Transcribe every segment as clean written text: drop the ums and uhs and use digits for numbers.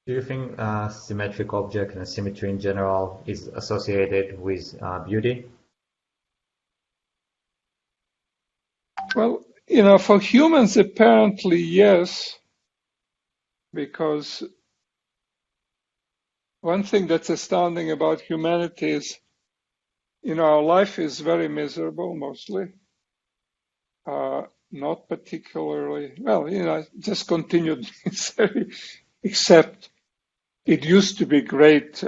Do you think symmetric object and symmetry in general is associated with beauty? Well, for humans, apparently, yes, because one thing that's astounding about humanity is, our life is very miserable mostly. Not particularly, well, just continued misery, except it used to be great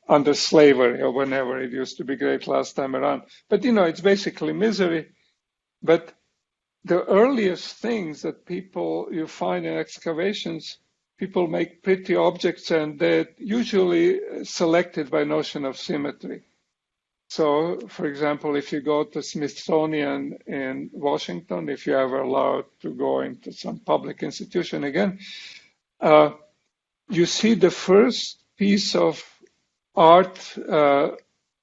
under slavery or whenever it used to be great last time around. But, it's basically misery. But the earliest things that you find in excavations, people make pretty objects, and they're usually selected by notion of symmetry. So, for example, if you go to Smithsonian in Washington, if you're ever allowed to go into some public institution again, you see the first piece of art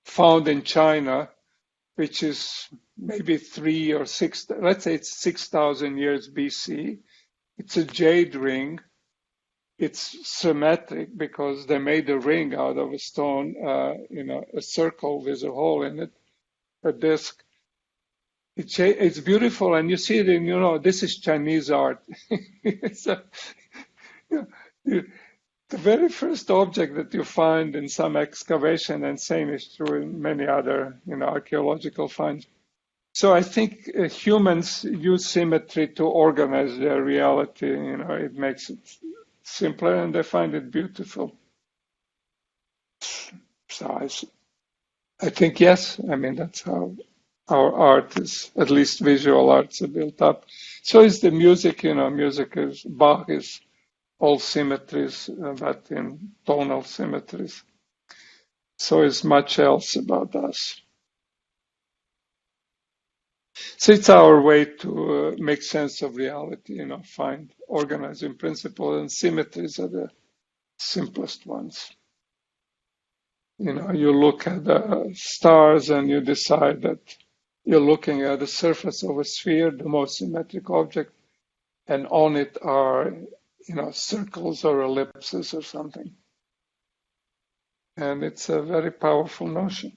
found in China, which is maybe 3 or 6, let's say it's 6,000 years BC. It's a jade ring. It's symmetric because they made a ring out of a stone, a circle with a hole in it, a disc. It's beautiful, and you see it in, this is Chinese art. The very first object that you find in some excavation, and same is true in many other, archaeological finds. So I think humans use symmetry to organize their reality. It makes it simpler, and they find it beautiful. So I think yes. I mean, that's how our art is, at least visual arts, are built up. So is the music. Music is Bach is all symmetries, but in tonal symmetries. So is much else about us. So it's our way to make sense of reality, find organizing principles, and symmetries are the simplest ones. You look at the stars and you decide that you're looking at the surface of a sphere, the most symmetric object, and on it are circles or ellipses or something. And it's a very powerful notion.